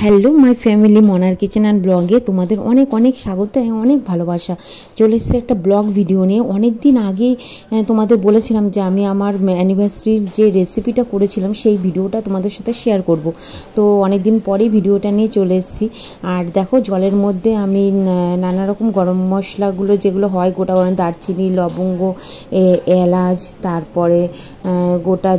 Hello my family, মনার kitchen and ব্লগে তোমাদের অনেক অনেক স্বাগত এবং অনেক ভালোবাসা। চলে এসেছে একটা ব্লগ ভিডিও নিয়ে। অনেক দিন আগে তোমাদের বলেছিলাম যে আমি আমার অ্যানিভার্সারির যে রেসিপিটা করেছিলাম সেই ভিডিওটা তোমাদের সাথে শেয়ার করব। তো অনেক দিন পরেই ভিডিওটা নিয়ে চলে এসেছি। আর দেখো, জলের মধ্যে আমি নানা রকম গরম মশলাগুলো যেগুলো হয়, গোটা গরম দারচিনি, লবঙ্গ, এলাচ, তারপরে গোটা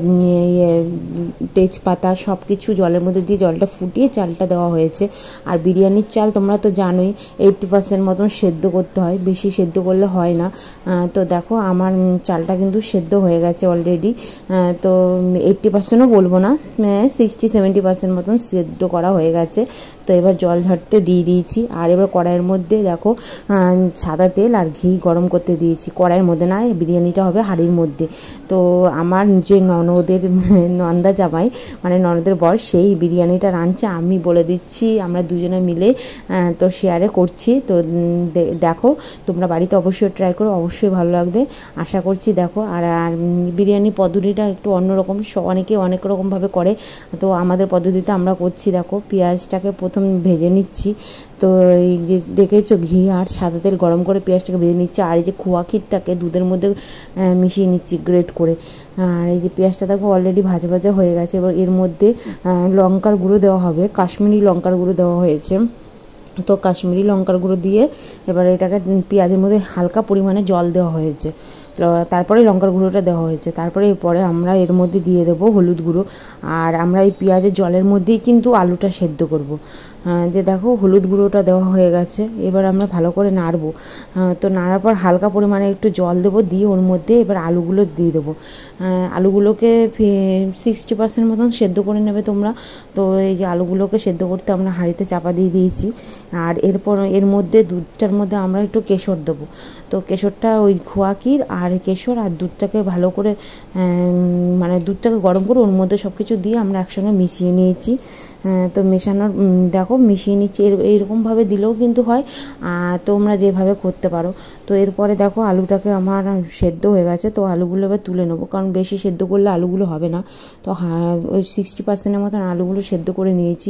তেজপাতা সব কিছু জলের মধ্যে দিয়ে জলটা ফুটিয়ে চালটা দেওয়া হয়েছে। আর বিরিয়ানির চাল তোমরা তো জানোই 80% মতন সেদ্ধ করতে হয়, বেশি সেদ্ধ করলে হয় না। তো দেখো, আমার চালটা কিন্তু সেদ্ধ হয়ে গেছে অলরেডি। তো 80%ও বলবো না, 60-70% মতন সেদ্ধ করা হয়ে গেছে। তো এবার জল ঝরতে দিয়ে দিয়েছি। আর এবার কড়াইয়ের মধ্যে দেখো সাদা তেল আর ঘি গরম করতে দিয়েছি। কড়াইয়ের মধ্যে না, বিরিয়ানিটা হবে হাঁড়ির মধ্যে। তো আমার যে ননদের নন্দা জামাই মানে ননদের বর, সেই বিরিয়ানিটা রাঁধছে। আমি বলে দিচ্ছি, আমরা দুজনে মিলে তো শেয়ারে করছি। তো দেখো, তোমরা বাড়িতে অবশ্যই ট্রাই করো, অবশ্যই ভালো লাগবে আশা করছি। দেখো, আর বিরিয়ানি পদ্ধতিটা একটু অন্যরকম, অনেকে অনেক রকমভাবে করে। তো আমাদের পদ্ধতিতে আমরা করছি। দেখো, পেঁয়াজটাকে প্রথম ভেজে নিচ্ছি। তো এই যে দেখেছো, ঘি আর সাদা তেল গরম করে পেঁয়াজটাকে ভেজে নিচ্ছি। আর এই যে খোয়া ক্ষীরটাকে দুধের মধ্যে মিশিয়ে নিচ্ছি গ্রেট করে। আর এই যে পেঁয়াজটা দেখো অলরেডি ভাজা ভাজা হয়ে গেছে। এবার এর মধ্যে লঙ্কার গুঁড়ো দেওয়া হবে, কাশ্মীরি লঙ্কার গুঁড়ো দেওয়া হয়েছে। তো কাশ্মীরি লঙ্কার গুঁড়ো দিয়ে এবার এটাকে পেঁয়াজের মধ্যে হালকা পরিমাণে জল দেওয়া হয়েছে। তারপরে লঙ্কার গুঁড়োটা দেওয়া হয়েছে। তারপরে এরপরে আমরা এর মধ্যে দিয়ে দেবো হলুদ গুঁড়ো। আর আমরা এই পেঁয়াজের জলের মধ্যেই কিন্তু আলুটা সেদ্ধ করব। যে দেখো, হলুদ গুঁড়োটা দেওয়া হয়ে গেছে। এবার আমরা ভালো করে নাড়বো। তো নাড়ার পর হালকা পরিমাণে একটু জল দেবো, দিয়ে ওর মধ্যে এবার আলুগুলো দিয়ে দেবো। আলুগুলোকে 60% মতন সেদ্ধ করে নেবে তোমরা। তো এই যে আলুগুলোকে সেদ্ধ করতে আমরা হাঁড়িতে চাপা দিয়ে দিয়েছি। আর এরপর এর মধ্যে দুধটার মধ্যে আমরা একটু কেশর দেবো। তো কেশরটা ওই খোয়া ক্ষীর আর কেশর আর দুধটাকে ভালো করে মানে দুধটাকে গরম করে ওর মধ্যে সব কিছু দিয়ে আমরা একসঙ্গে মিশিয়ে নিয়েছি। তো মেশানোর দেখো মিশিয়ে নিচ্ছি। এইরকমভাবে দিলেও কিন্তু হয়, তোমরা যেভাবে করতে পারো। তো এরপরে দেখো, আলুটাকে আমার সেদ্ধ হয়ে গেছে। তো আলুগুলো এবার তুলে নেবো, কারণ বেশি সেদ্ধ করলে আলুগুলো হবে না। তো ওই 60%-এর মতন আলুগুলো সেদ্ধ করে নিয়েছি।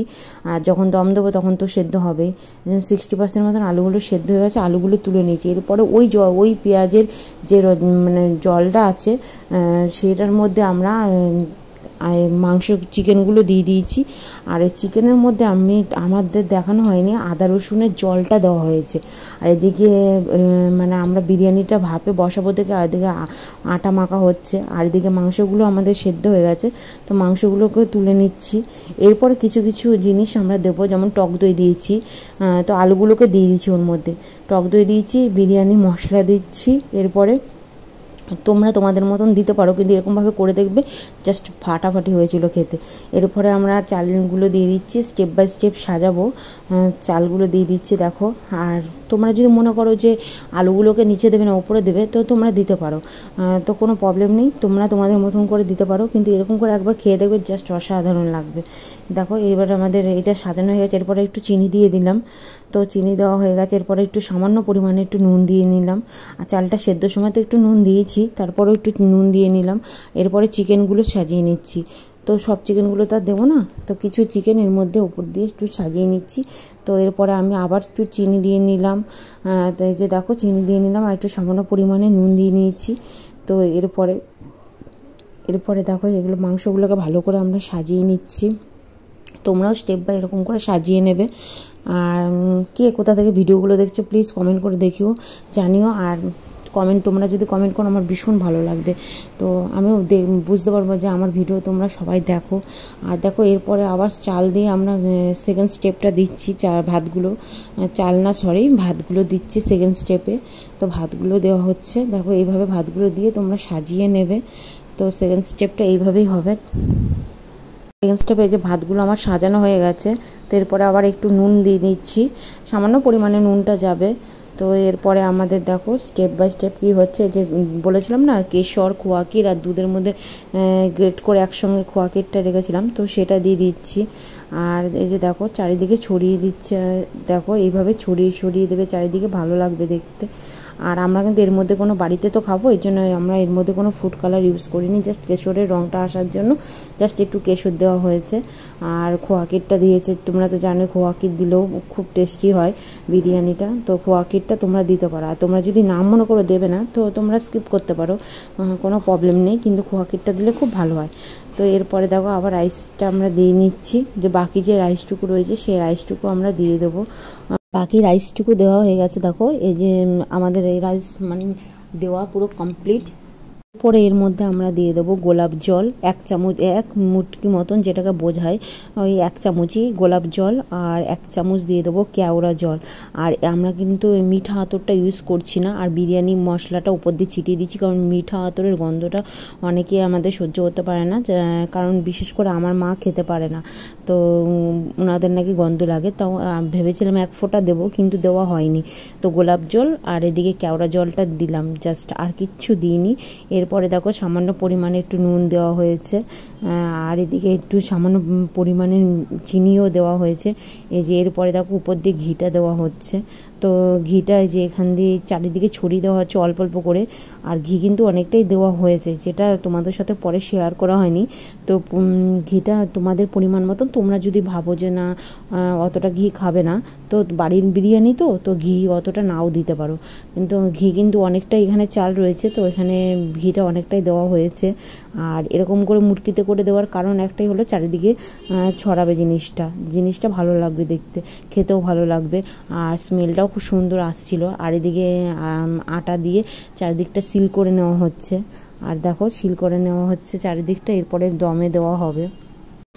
আর যখন দম দেবো তখন তো সেদ্ধ হবেই। 60% মতন আলুগুলো সেদ্ধ হয়ে গেছে, আলুগুলো তুলে নিয়েছি। এরপরে ওই পেঁয়াজের যে মানে জলটা আছে সেটার মধ্যে আমরা মাংস চিকেনগুলো দিয়ে দিয়েছি। আর এই চিকেনের মধ্যে আমাদের দেখানো হয়নি, আদা রসুনের জলটা দেওয়া হয়েছে। আর এদিকে মানে আমরা বিরিয়ানিটা ভাপে বসাবো থেকে এদিকে আটা মাখা হচ্ছে। আর এদিকে মাংসগুলো আমাদের সেদ্ধ হয়ে গেছে। তো মাংসগুলোকে তুলে নিচ্ছি। এরপরে কিছু কিছু জিনিস আমরা দেবো, যেমন টক দই দিয়েছি। তো আলুগুলোকে দিয়ে দিচ্ছি ওর মধ্যে, টক দই দিয়েছি, বিরিয়ানি মশলা দিচ্ছি। এরপরে তোমরা তোমাদের মতন দিতে পারো, কিন্তু এরকমভাবে করে দেখবে, জাস্ট ফাটাফাটি হয়েছিল খেতে। এরপরে আমরা চালগুলো দিয়ে দিচ্ছি, স্টেপ বাই স্টেপ সাজাবো। চালগুলো দিয়ে দিচ্ছি দেখো। আর তোমরা যদি মনে করো যে আলুগুলোকে নিচে দেবে না ওপরে দেবে, তো তোমরা দিতে পারো, তো কোনো প্রবলেম নেই, তোমরা তোমাদের মতন করে দিতে পারো। কিন্তু এরকম করে একবার খেয়ে দেখবে, জাস্ট অসাধারণ লাগবে। দেখো, এবার আমাদের এটা সাজানো হয়ে গেছে। এরপরে একটু চিনি দিয়ে দিলাম। তো চিনি দেওয়া হয়ে গেছে। এরপরে একটু সামান্য পরিমাণে একটু নুন দিয়ে নিলাম। আর চালটা সেদ্ধর সময় তো একটু নুন দিয়েছি, তারপরেও একটু নুন দিয়ে নিলাম। এরপরে চিকেনগুলো সাজিয়ে নিচ্ছি। তো সব চিকেনগুলো তো আর দেবো না, তো কিছু চিকেন এর মধ্যে উপর দিয়ে একটু সাজিয়ে নিচ্ছি। তো এরপরে আমি আবার একটু চিনি দিয়ে নিলাম। তো এই যে দেখো, চিনি দিয়ে নিলাম আর একটু সামান্য পরিমাণে নুন দিয়ে নিয়েছি। তো এরপরে দেখো, এগুলো মাংসগুলোকে ভালো করে আমরা সাজিয়ে নিচ্ছি। তোমরাও স্টেপ বাই এরকম করে সাজিয়ে নেবে। আর কে কোথা থেকে ভিডিওগুলো দেখছো প্লিজ কমেন্ট করে দেখিও, জানিও। আর তোমরা যদি কমেন্ট করো আমার ভীষণ ভালো লাগবে। তো আমিও বুঝতে পারবো যে আমার ভিডিও তোমরা সবাই দেখো। আর দেখো, এরপরে আবার চাল দিয়ে আমরা সেকেন্ড স্টেপটা দিচ্ছি। ভাতগুলো দিচ্ছি সেকেন্ড স্টেপে। তো ভাতগুলো দেওয়া হচ্ছে। দেখো, এইভাবে ভাতগুলো দিয়ে তোমরা সাজিয়ে নেবে। তো সেকেন্ড স্টেপটা এইভাবেই হবে। সেকেন্ড স্টেপে যে ভাতগুলো আমার সাজানো হয়ে গেছে। তো এরপরে আবার একটু নুন দিয়ে দিচ্ছি, সামান্য পরিমাণে নুনটা যাবে। তো এরপরে আমাদের দেখো স্টেপ বাই স্টেপ কী হচ্ছে, যে বলেছিলাম না কেশর, খোয়া ক্ষীর আর দুধের মধ্যে গ্রেট করে একসঙ্গে খোয়া ক্ষীরটা রেখেছিলাম, তো সেটা দিয়ে দিচ্ছি। আর এই যে দেখো, চারিদিকে ছড়িয়ে দিচ্ছে। দেখো, এইভাবে ছড়িয়ে দেবে চারিদিকে, ভালো লাগবে দেখতে। আর আমরা কিন্তু এর মধ্যে কোনো বাড়িতে তো খাবো, এই জন্য আমরা এর মধ্যে কোনো ফুড কালার ইউজ করিনি, জাস্ট কেশরের রঙটা আসার জন্য জাস্ট একটু কেশর দেওয়া হয়েছে। আর খোয়া ক্ষীরটা দিয়েছে, তোমরা তো জানো খোয়া ক্ষীর দিলেও খুব টেস্টি হয় বিরিয়ানিটা, তো খোয়া ক্ষীরটা তোমরা দিতে পারো। আর তোমরা যদি নাম মনে করে দেবে না তো তোমরা স্কিপ করতে পারো, কোনো প্রবলেম নেই, কিন্তু খোয়া ক্ষীরটা দিলে খুব ভালো হয়। তো এরপরে দেখো আবার রাইসটা আমরা দিয়ে নিচ্ছি, যে বাকি যে রাইসটুকু রয়েছে সেই রাইসটুকু আমরা দিয়ে দেবো। বাকি রাইসটুকু দেওয়া হয়ে গেছে, দেখো এই যে আমাদের এই রাইস মানে দেওয়া পুরো কমপ্লিট। পরে এর মধ্যে আমরা দিয়ে দেবো গোলাপ জল 1 চামচ, 1 মুটকি মতন, যেটাকে বোঝায় ওই 1 চামচই গোলাপ জল, আর 1 চামচ দিয়ে দেবো কেওড়া জল। আর আমরা কিন্তু মিঠা আতরটা ইউজ করছি না, আর বিরিয়ানি মশলাটা উপর দিয়ে ছিটিয়ে দিচ্ছি, কারণ মিঠা আতরের গন্ধটা অনেকে আমাদের সহ্য করতে পারে না, কারণ বিশেষ করে আমার মা খেতে পারে না, তো ওনাদের নাকি গন্ধ লাগে। তাও ভেবেছিলাম 1 ফোঁটা দেবো, কিন্তু দেওয়া হয়নি। তো গোলাপ জল আর এদিকে কেওড়া জলটা দিলাম জাস্ট, আর কিচ্ছু দিইনি। এরপরে দেখো সামান্য পরিমাণে একটু নুন দেওয়া হয়েছে, আর এদিকে একটু সামান্য পরিমাণে চিনিও দেওয়া হয়েছে। এই যে এরপরে দেখো উপর দিয়ে ঘিটা দেওয়া হচ্ছে, তো ঘিটা যে এখান দিয়ে চারিদিকে ছড়িয়ে দেওয়া হচ্ছে অল্প অল্প করে, আর ঘি কিন্তু অনেকটাই দেওয়া হয়েছে, যেটা তোমাদের সাথে পরে শেয়ার করা হয়নি। তো ঘিটা তোমাদের পরিমাণ মতন, তোমরা যদি ভাবো যে না অতটা ঘি খাবে না, তো বাড়ির বিরিয়ানি তো ঘি অতটা নাও দিতে পারো, কিন্তু ঘি কিন্তু অনেকটাই এখানে চাল রয়েছে, তো এখানে ঘিটা অনেকটাই দেওয়া হয়েছে। আর এরকম করে মুটকিতে করে দেওয়ার কারণ একটাই হলো চারিদিকে ছড়াবে জিনিসটা ভালো লাগবে দেখতে, খেতেও ভালো লাগবে, আর স্মেলটাও খুব সুন্দর আসছিল। আর এদিকে আটা দিয়ে চারিদিকটা সিল করে নেওয়া হচ্ছে, আর দেখো সিল করে নেওয়া হচ্ছে চারিদিকটা, এরপরে দমে দেওয়া হবে।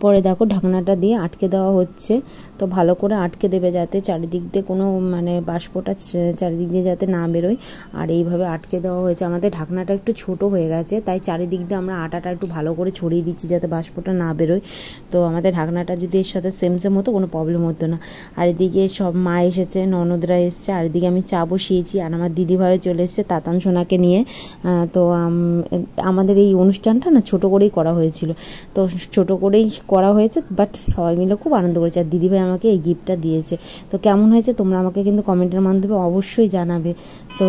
পরে দেখো ঢাকনাটা দিয়ে আটকে দেওয়া হচ্ছে, তো ভালো করে আটকে দেবে যাতে চারিদিক দিয়ে কোনো মানে বাষ্পটা চারিদিক দিয়ে যাতে না বেরোয়, আর এইভাবে আটকে দেওয়া হয়েছে। আমাদের ঢাকনাটা একটু ছোট হয়ে গেছে, তাই চারিদিক দিয়ে আমরা আটাটা একটু ভালো করে ছড়িয়ে দিচ্ছি যাতে বাষ্পটা না বেরোয়। তো আমাদের ঢাকনাটা যদি এর সাথে সেম হতো কোনো প্রবলেম হতো না। আর এদিকে সব মা এসেছে, ননদরা এসছে, আর এদিকে আমি চা বসিয়েছি, আর আমার দিদিভাইও চলে এসছে তাতান সোনাকে নিয়ে। তো আমাদের এই অনুষ্ঠানটা না ছোট করেই করা হয়েছিল, তো ছোট করেই করা হয়েছে, বাট সবাই মিলে খুব আনন্দ করেছে। আর দিদিভাই আমাকে এই গিফটটা দিয়েছে, তো কেমন হয়েছে তোমরা আমাকে কিন্তু কমেন্টের মাধ্যমে অবশ্যই জানাবে। তো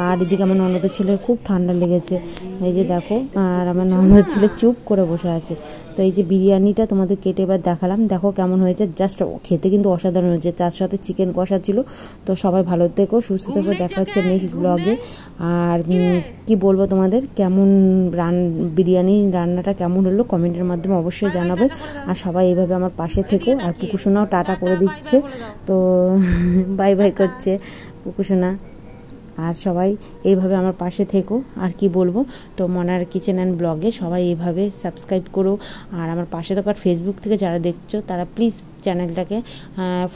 আর এদিকে আমার ননদের ছেলের খুব ঠান্ডা লেগেছে, এই যে দেখো, আর আমার ননদের ছেলে চুপ করে বসে আছে। তো এই যে বিরিয়ানিটা তোমাদের কেটে এবার দেখালাম, দেখো কেমন হয়েছে, জাস্ট খেতে কিন্তু অসাধারণ হয়েছে, তার সাথে চিকেন কষা ছিল। তো সবাই ভালো থেকো, সুস্থ থেকো, দেখা হচ্ছে নেক্সট ব্লগে। আর কি বলবো তোমাদের, কেমন বিরিয়ানি রান্নাটা কেমন হলো কমেন্টের মাধ্যমে অবশ্যই জানাবে। আর সবাই এইভাবে আমার পাশে থেকো। আর পুকুসোনাও টাটা করে দিচ্ছে, তো বাই বাই করছে পুকুসোনা। আর সবাই এইভাবে আমার পাশে থেকো, আর কি বলবো, তো মনার কিচেন অ্যান্ড ব্লগে সবাই এইভাবে সাবস্ক্রাইব করো, আর আমার পাশে থাকো। আর ফেসবুক থেকে যারা দেখছো তারা প্লিজ চ্যানেলটাকে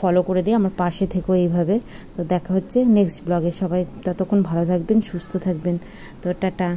ফলো করে দিয়ে আমার পাশে থেকো এইভাবে। তো দেখা হচ্ছে নেক্সট ব্লগে, সবাই ততক্ষণ ভালো থাকবেন, সুস্থ থাকবেন, তো টাটা।